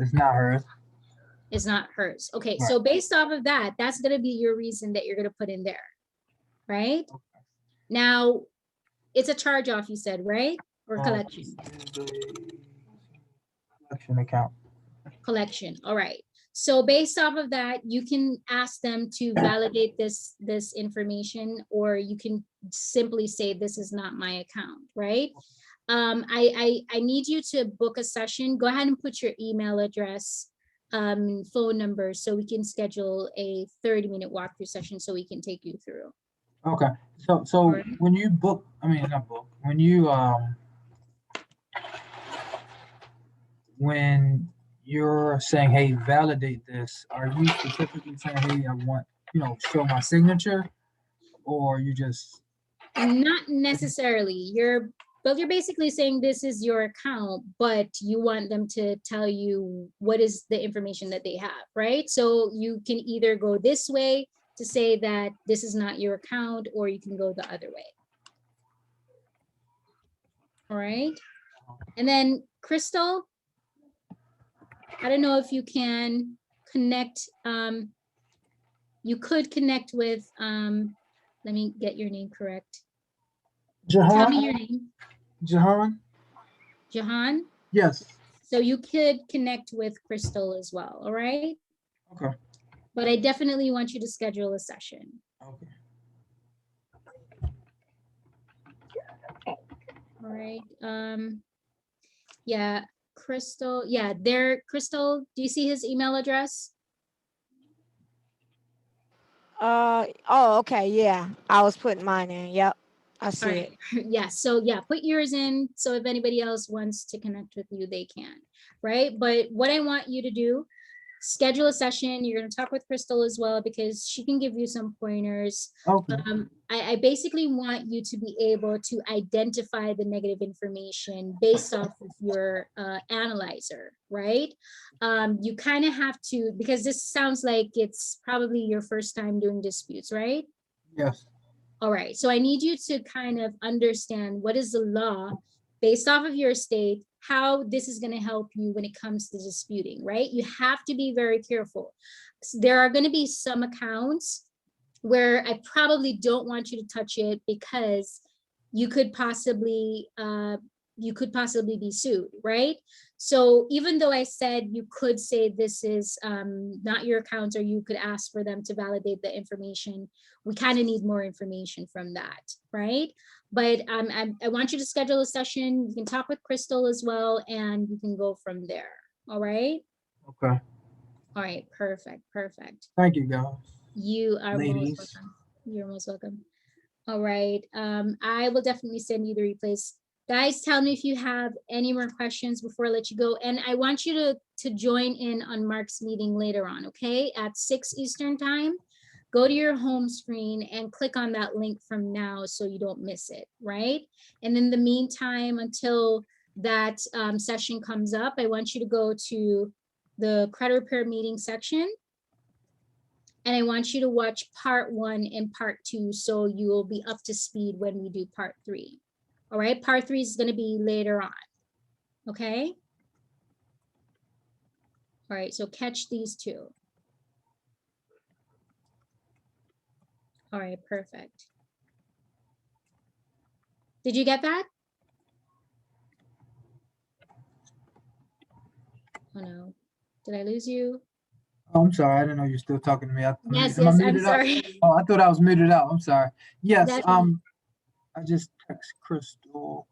It's not hers. It's not hers. Okay. Right. So based off of that, that's going to be your reason that you're going to put in there, right? Okay. Now, it's a charge off, you said, right? Or collection? This is a collection account. Collection. All right. So based off of that, you can ask them to validate this information, or you can simply say, this is not my account, right? I need you to book a session. Go ahead and put your email address, phone number, so we can schedule a 30-minute walkthrough session so we can take you through. Okay. So Alright. when you book, I mean not book, when you're saying, hey, validate this, are you specifically saying, hey, I want, show my signature, or you just Not necessarily. You're basically saying this is your account, but you want them to tell you what is the information that they have, right? So you can either go this way to say that this is not your account, or you can go the other way. All right. And then Crystal, I don't know if you can connect. You could connect with, let me get your name correct. Tell me your name. Jahan? Jahan. Yes. So you could connect with Crystal as well, all right? Okay. But I definitely want you to schedule a session. Okay. All right. Yeah, Crystal. Yeah, Crystal, do you see his email address? Oh, okay, yeah. I was putting mine in. Yep. I All see right. it. Yeah, so yeah, put yours in. So if anybody else wants to connect with you, they can, right? But what I want you to do, schedule a session. You're going to talk with Crystal as well, because she can give you some pointers. Okay. I basically want you to be able to identify the negative information based off of your analyzer, right? You kind of have to, because this sounds like it's probably your first time doing disputes, right? Yes. All right, so I need you to kind of understand what is the law based off of your state, how this is going to help you when it comes to disputing, right? You have to be very careful. There are going to be some accounts where I probably don't want you to touch it, because you could possibly be sued, right? So even though I said you could say this is not your account, or you could ask for them to validate the information, we kind of need more information from that, right? But I want you to schedule a session. You can talk with Crystal as well, and you can go from there. All right. Okay. All right. Perfect. Perfect. Thank you, guys. You are Ladies. most welcome. You're most welcome. All right. I will definitely send you the replays. Guys, tell me if you have any more questions before I let you go. And I want you to join in on Mark's meeting later on, okay? At 6 Eastern time. Go to your home screen and click on that link from now so you don't miss it, right? And in the meantime, until that session comes up, I want you to go to the credit repair meeting section. And I want you to watch part 1 and part 2, so you will be up to speed when we do part 3. All right, part 3 is going to be later on. Okay. All right, so catch these 2. All right, perfect. Did you get that? Oh no, did I lose you? Oh, I'm sorry. I didn't know you're still talking to me. Yes, am I yes, I'm muted up? sorry. Oh, I thought I was muted out. I'm sorry. Yes. That's I just text Crystal.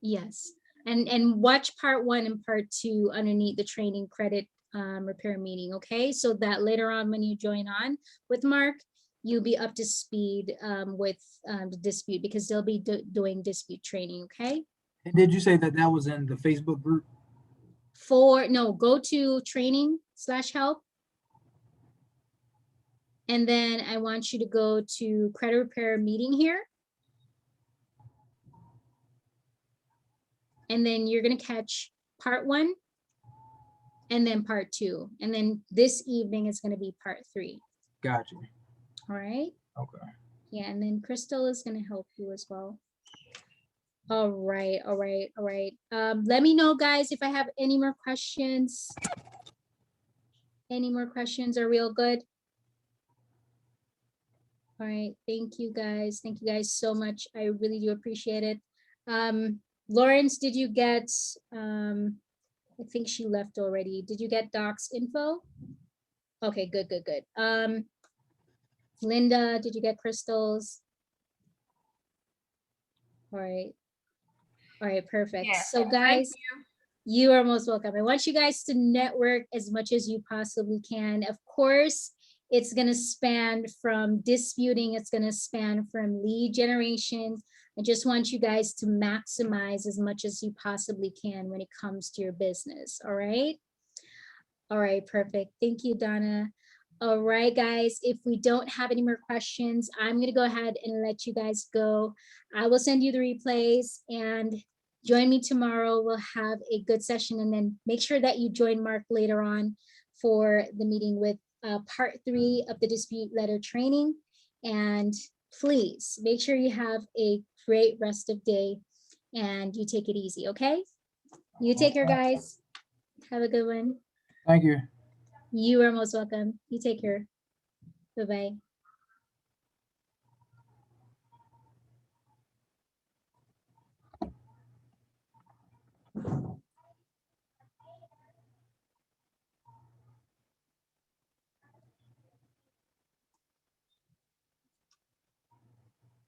Yes, and watch part 1 and part 2 underneath the training credit repair meeting, okay? So that later on when you join on with Mark, you'll be up to speed with the dispute, because they'll be doing dispute training, okay? And did you say that that was in the Facebook group? No, go to training/help. And then I want you to go to credit repair meeting here. And then you're going to catch part 1 and then part 2. And then this evening is going to be part 3. Gotcha. All right. Okay. Yeah. And then Crystal is going to help you as well. All right. All right. All right. Let me know, guys, if I have any more questions. Any more questions? Are we all good? All right. Thank you, guys. Thank you guys so much. I really do appreciate it. Lawrence, did you get, I think she left already. Did you get Doc's info? Okay, good, good, good. Linda, did you get Crystal's? All right. All right, perfect. Yeah, So guys, thank you are most welcome. I want you guys to network as much as you possibly can. Of course, it's going to span from disputing, it's going to span from lead generation. I just want you guys to maximize as much as you possibly can when it comes to your business. All right. All right, perfect. Thank you, Donna. All right, guys, if we don't have any more questions, I'm going to go ahead and let you guys go. I will send you the replays and join me tomorrow. We'll have a good session, and then make sure that you join Mark later on for the meeting with part 3 of the dispute letter training. And please make sure you have a great rest of day and you take it easy, okay? You take care, guys. Have a good one. Thank you. You are most welcome. You take care. Bye-bye.